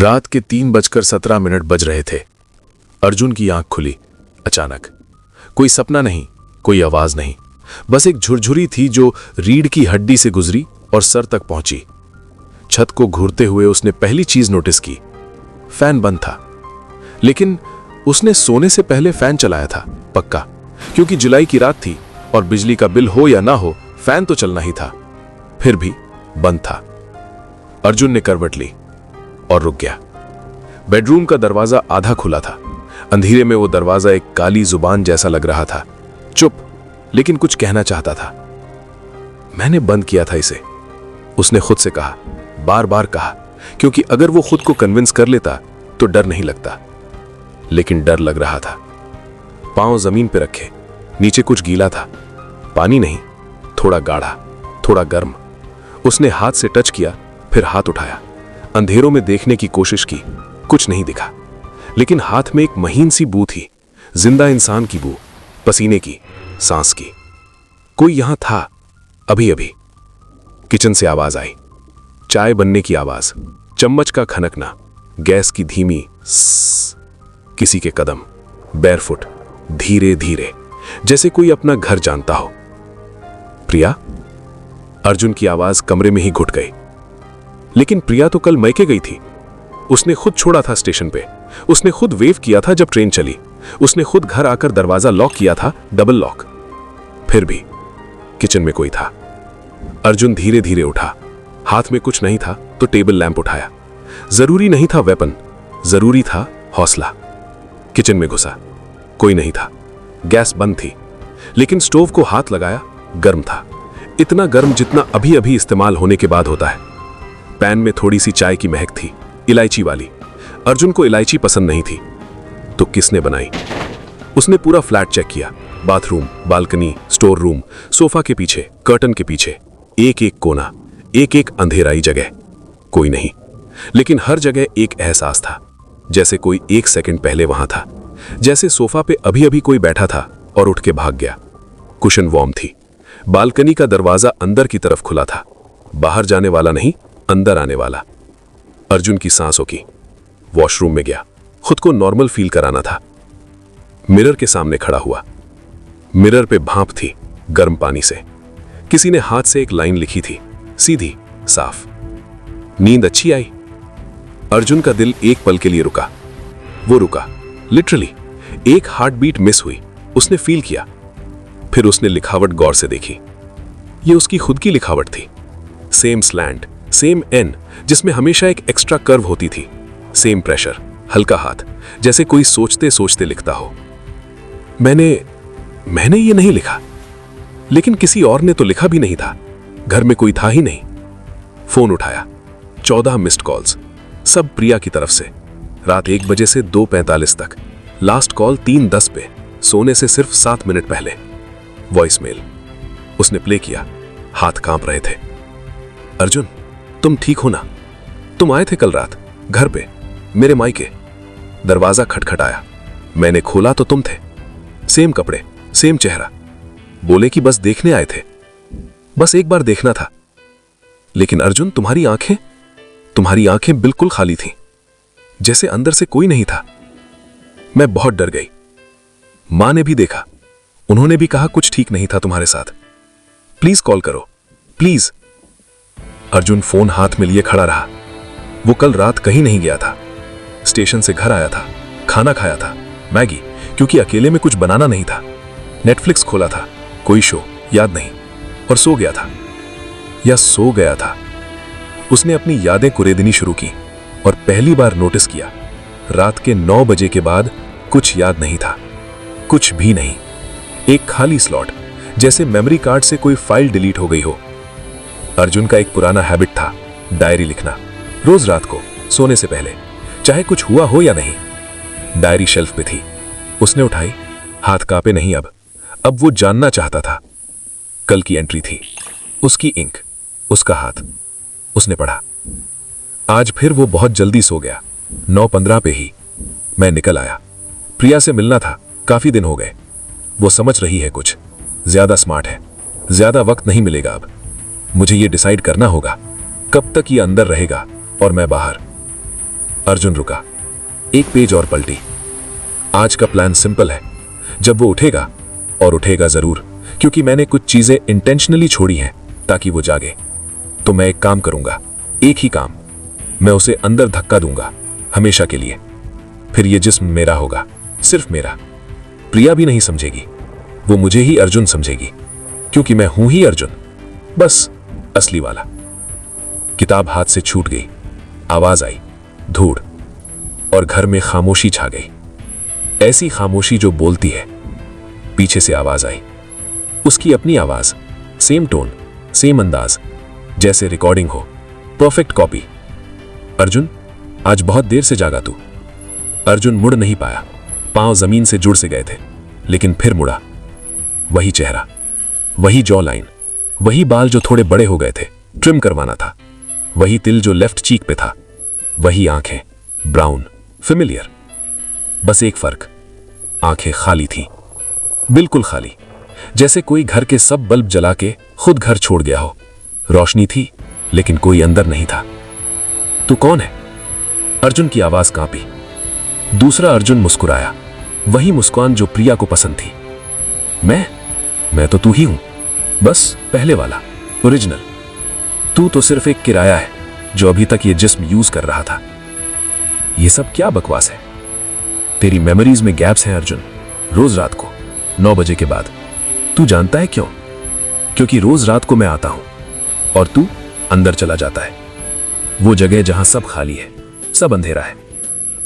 रात के 3:17 बज रहे थे। अर्जुन की आंख खुली अचानक। कोई सपना नहीं, कोई आवाज नहीं, बस एक झुरझुरी थी जो रीढ़ की हड्डी से गुजरी और सर तक पहुंची। छत को घूरते हुए उसने पहली चीज नोटिस की, फैन बंद था। लेकिन उसने सोने से पहले फैन चलाया था पक्का, क्योंकि जुलाई की रात थी और बिजली का बिल हो या ना हो फैन तो चलना ही था। फिर भी बंद था। अर्जुन ने करवट ली और रुक गया। बेडरूम का दरवाजा आधा खुला था। अंधेरे में वो दरवाजा एक काली जुबान जैसा लग रहा था, चुप, लेकिन कुछ कहना चाहता था। मैंने बंद किया था इसे, उसने खुद से कहा, बार बार कहा, क्योंकि अगर वो खुद को कन्विंस कर लेता तो डर नहीं लगता। लेकिन डर लग रहा था। पांव जमीन पर रखे, नीचे कुछ गीला था, पानी नहीं, थोड़ा गाढ़ा, थोड़ा गर्म। उसने हाथ से टच किया, फिर हाथ उठाया, अंधेरों में देखने की कोशिश की। कुछ नहीं दिखा, लेकिन हाथ में एक महीन सी बू थी, जिंदा इंसान की बू, पसीने की, सांस की। कोई यहां था अभी अभी। किचन से आवाज आई, चाय बनने की आवाज, चम्मच का खनकना, गैस की धीमी स्स, किसी के कदम, बैरफुट, धीरे धीरे, जैसे कोई अपना घर जानता हो। प्रिया? अर्जुन की आवाज कमरे में ही घुट गई। लेकिन प्रिया तो कल मैके गई थी। उसने खुद छोड़ा था स्टेशन पे, उसने खुद वेव किया था जब ट्रेन चली, उसने खुद घर आकर दरवाजा लॉक किया था, डबल लॉक। फिर भी किचन में कोई था। अर्जुन धीरे धीरे उठा। हाथ में कुछ नहीं था तो टेबल लैंप उठाया। जरूरी नहीं था वेपन, जरूरी था हौसला। किचन में घुसा, कोई नहीं था। गैस बंद थी, लेकिन स्टोव को हाथ लगाया, गर्म था, इतना गर्म जितना अभी अभी इस्तेमाल होने के बाद होता है। पैन में थोड़ी सी चाय की महक थी, इलायची वाली। अर्जुन को इलायची पसंद नहीं थी, तो किसने बनाई? उसने पूरा फ्लैट चेक किया, bathroom, balcony, store room, sofa के पीछे, कर्टन के पीछे, एक एक कोना, एक एक अंधेराई जगह। कोई नहीं, लेकिन हर जगह एक एहसास था, जैसे कोई 1 सेकंड पहले वहां था, जैसे सोफा पे अभी अभी कोई बैठा था और उठ के भाग गया। कुशन वार्म थी। बालकनी का दरवाजा अंदर की तरफ खुला था, बाहर जाने वाला नहीं, अंदर आने वाला। अर्जुन की सांसों की। वॉशरूम में गया, खुद को नॉर्मल फील कराना था। मिरर के सामने खड़ा हुआ। मिरर पे भांप थी, गर्म पानी से। किसी ने हाथ से एक लाइन लिखी थी, सीधी, साफ। नींद अच्छी आई। अर्जुन का दिल एक पल के लिए रुका। वो रुका, लिटरली। एक हार्ट बीट मिस हुई, उसने फील किया। फिर उसने लिखावट गौर से देखी। ये उसकी खुद की लिखावट थी। सेम स्लैंट, सेम एन, जिसमें हमेशा एक एक्स्ट्रा कर्व होती थी। सेम प्रेशर, हल्का हाथ, जैसे कोई सोचते सोचते लिखता हो। मैंने ये नहीं लिखा, लेकिन किसी और ने तो लिखा भी नहीं था। घर में कोई था ही नहीं। फोन उठाया, 14 मिस्ड कॉल्स, सब प्रिया की तरफ से। रात 1 बजे से 2:45 तक। लास्ट कॉल 3:10 पे, सोने से सिर्फ 7 मिनट पहले। वॉइसमेल। उसने प्ले किया, हाथ कांप रहे थे। अर्जुन, तुम ठीक हो ना? तुम आए थे कल रात घर पे, मेरे मायके। दरवाजा खटखटाया, मैंने खोला तो तुम थे। सेम कपड़े, सेम चेहरा। बोले कि बस देखने आए थे, बस एक बार देखना था। लेकिन अर्जुन, तुम्हारी आंखें बिल्कुल खाली थीं, जैसे अंदर से कोई नहीं था। मैं बहुत डर गई। मां ने भी देखा, उन्होंने भी कहा कुछ ठीक नहीं था तुम्हारे साथ। प्लीज कॉल करो, प्लीज। अर्जुन फोन हाथ में लिए खड़ा रहा। वो कल रात कहीं नहीं गया था। स्टेशन से घर आया था, खाना खाया था, मैगी, क्योंकि अकेले में कुछ बनाना नहीं था। नेटफ्लिक्स खोला था, कोई शो याद नहीं, और सो गया था, या सो गया था। उसने अपनी यादें कुरेदनी शुरू की और पहली बार नोटिस किया, रात के 9 बजे के बाद कुछ याद नहीं था, कुछ भी नहीं। एक खाली स्लॉट, जैसे मेमोरी कार्ड से कोई फाइल डिलीट हो गई हो। अर्जुन का एक पुराना हैबिट था, डायरी लिखना, रोज रात को सोने से पहले, चाहे कुछ हुआ हो या नहीं। डायरी शेल्फ पे थी। उसने उठाई, हाथ कांपे नहीं अब वो जानना चाहता था। कल की एंट्री थी, उसकी इंक, उसका हाथ। उसने पढ़ा, आज फिर वो बहुत जल्दी सो गया, 9:15 पे ही। मैं निकल आया, प्रिया से मिलना था, काफी दिन हो गए। वो समझ रही है कुछ, ज्यादा स्मार्ट है, ज्यादा वक्त नहीं मिलेगा अब। मुझे ये डिसाइड करना होगा, कब तक ये अंदर रहेगा और मैं बाहर। अर्जुन रुका, एक पेज और पलटी। आज का प्लान सिंपल है, जब वो उठेगा, और उठेगा जरूर, क्योंकि मैंने कुछ चीजें इंटेंशनली छोड़ी हैं ताकि वो जागे, तो मैं एक काम करूंगा, एक ही काम। मैं उसे अंदर धक्का दूंगा, हमेशा के लिए। फिर ये जिस्म मेरा होगा, सिर्फ मेरा। प्रिया भी नहीं समझेगी, वो मुझे ही अर्जुन समझेगी, क्योंकि मैं हूं ही अर्जुन, बस असली वाला। किताब हाथ से छूट गई, आवाज आई, धूड़, और घर में खामोशी छा गई। ऐसी खामोशी जो बोलती है। पीछे से आवाज आई, उसकी अपनी आवाज, सेम टोन, सेम अंदाज, जैसे रिकॉर्डिंग हो, परफेक्ट कॉपी। अर्जुन, आज बहुत देर से जागा तू। अर्जुन मुड़ नहीं पाया, पांव जमीन से जुड़ से गए थे, लेकिन फिर मुड़ा। वही चेहरा, वही जॉ लाइन, वही बाल जो थोड़े बड़े हो गए थे, ट्रिम करवाना था, वही तिल जो लेफ्ट चीक पे था, वही आंखें, ब्राउन, फेमिलियर। बस एक फर्क, आंखें खाली थीं, बिल्कुल खाली, जैसे कोई घर के सब बल्ब जला के खुद घर छोड़ गया हो। रोशनी थी, लेकिन कोई अंदर नहीं था। तू कौन है? अर्जुन की आवाज कांपी। दूसरा अर्जुन मुस्कुराया, वही मुस्कान जो प्रिया को पसंद थी। मैं तो तू ही हूं, बस पहले वाला, ओरिजिनल। तू तो सिर्फ एक किराया है जो अभी तक ये जिस्म यूज कर रहा था। ये सब क्या बकवास है? तेरी मेमोरीज में गैप्स हैं अर्जुन, रोज रात को 9 बजे के बाद। तू जानता है क्यों? क्योंकि रोज रात को मैं आता हूं और तू अंदर चला जाता है, वो जगह जहां सब खाली है, सब अंधेरा है।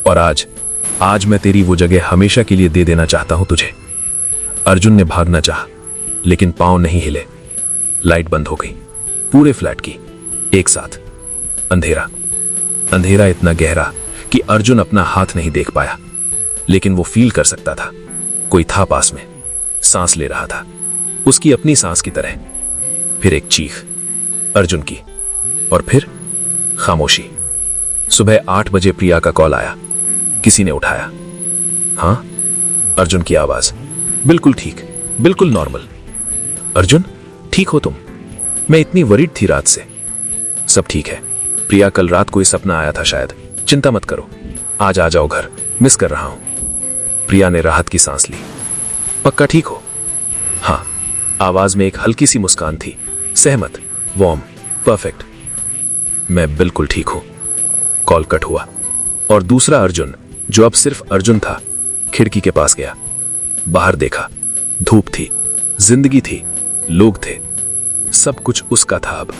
और आज मैं तेरी वो जगह हमेशा के लिए दे देना चाहता हूं तुझे। अर्जुन ने भागना चाहा, लेकिन पांव नहीं हिले। लाइट बंद हो गई, पूरे फ्लैट की, एक साथ। अंधेरा, अंधेरा इतना गहरा कि अर्जुन अपना हाथ नहीं देख पाया, लेकिन वो फील कर सकता था, कोई था पास में, सांस ले रहा था, उसकी अपनी सांस की तरह। फिर एक चीख अर्जुन की, और फिर खामोशी। सुबह 8 बजे प्रिया का कॉल आया, किसी ने उठाया। हाँ, अर्जुन की आवाज, बिल्कुल ठीक, बिल्कुल नॉर्मल। अर्जुन, ठीक हो तुम? मैं इतनी वरीड थी रात से। सब ठीक है, प्रिया कल रात कोई सपना आया था शायद, चिंता मत करो, आज आ जाओ घर, मिस कर रहा हूं। प्रिया ने राहत की सांस ली। पक्का ठीक हो? हाँ, आवाज में एक हल्की सी मुस्कान थी, सहमत, वार्म, परफेक्ट। मैं बिल्कुल ठीक हूं। कॉल कट हुआ और दूसरा अर्जुन, जो अब सिर्फ अर्जुन था, खिड़की के पास गया। बाहर देखा, धूप थी, जिंदगी थी, लोग थे, सब कुछ उसका था अब।